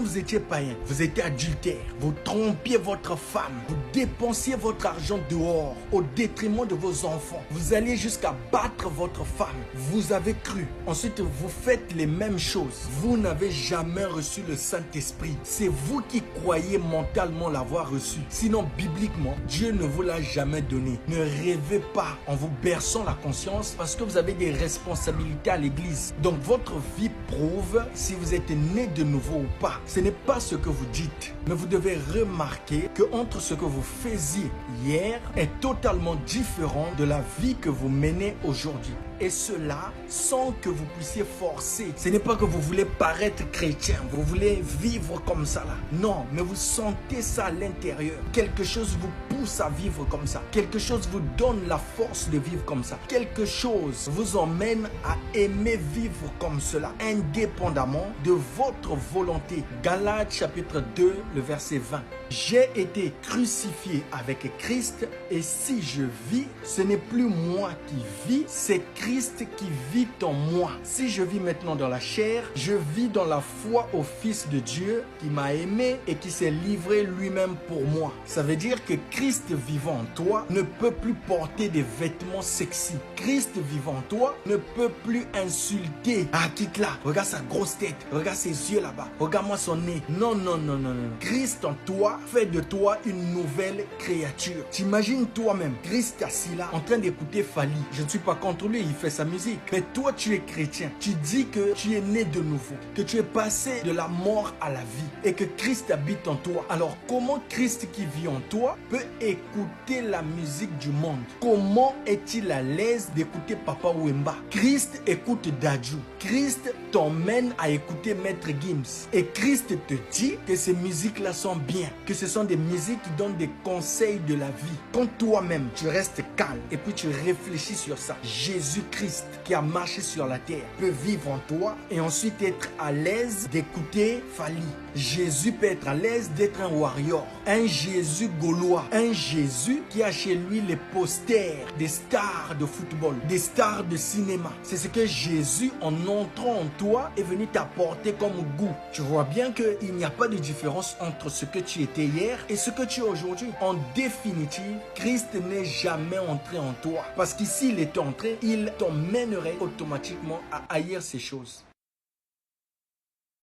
Vous étiez païen, vous étiez adultère, vous trompiez votre femme, vous dépensiez votre argent dehors au détriment de vos enfants. Vous alliez jusqu'à battre votre femme. Vous avez cru. Ensuite, vous faites les mêmes choses. Vous n'avez jamais reçu le Saint-Esprit. C'est vous qui croyez mentalement l'avoir reçu. Sinon, bibliquement, Dieu ne vous l'a jamais donné. Ne rêvez pas en vous berçant la conscience parce que vous avez des responsabilités à l'église. Donc, votre vie prouve si vous êtes né de nouveau ou pas. Ce n'est pas ce que vous dites, mais vous devez remarquer que entre ce que vous faisiez hier est totalement différent de la vie que vous menez aujourd'hui. Et cela sans que vous puissiez forcer. Ce n'est pas que vous voulez paraître chrétien, vous voulez vivre comme ça là. Non, mais vous sentez ça à l'intérieur. Quelque chose vous pousse à vivre comme ça. Quelque chose vous donne la force de vivre comme ça. Quelque chose vous emmène à aimer vivre comme cela, indépendamment de votre volonté. Galates chapitre 2, le verset 20. J'ai été crucifié avec Christ et si je vis, ce n'est plus moi qui vis, c'est Christ qui vit en moi. Si je vis maintenant dans la chair, je vis dans la foi au Fils de Dieu qui m'a aimé et qui s'est livré lui-même pour moi. Ça veut dire que Christ vivant en toi ne peut plus porter des vêtements sexy. Christ vivant en toi ne peut plus insulter. Ah, quitte là, regarde sa grosse tête, regarde ses yeux là-bas, regarde-moi son nez. Non, non, non, non, non. Christ en toi fait de toi une nouvelle créature. T'imagines toi-même, Christ assis là, en train d'écouter Fali. Je ne suis pas contre lui, il fait sa musique. Mais toi, tu es chrétien. Tu dis que tu es né de nouveau, que tu es passé de la mort à la vie et que Christ habite en toi. Alors, comment Christ qui vit en toi peut écouter la musique du monde? Comment est-il à l'aise d'écouter Papa Wemba? Christ écoute Dadju. Christ t'emmène à écouter Maître Gims. Et Christ te dit que ces musiques-là sont bien, que ce sont des musiques qui donnent des conseils de la vie. Quand toi-même, tu restes calme et puis tu réfléchis sur ça, Jésus-Christ qui a marché sur la terre peut vivre en toi et ensuite être à l'aise d'écouter Fali. Jésus peut être à l'aise d'être un warrior, un Jésus gaulois, un Jésus qui a chez lui les posters des stars de football, des stars de cinéma. C'est ce que Jésus, en entrant en toi, est venu t'apporter comme goût. Tu vois bien qu'il n'y a pas de différence entre ce que tu étais hier et ce que tu es aujourd'hui. En définitive, Christ n'est jamais entré en toi. Parce qu'ici, il est entré, il t'emmènerait automatiquement à haïr ces choses.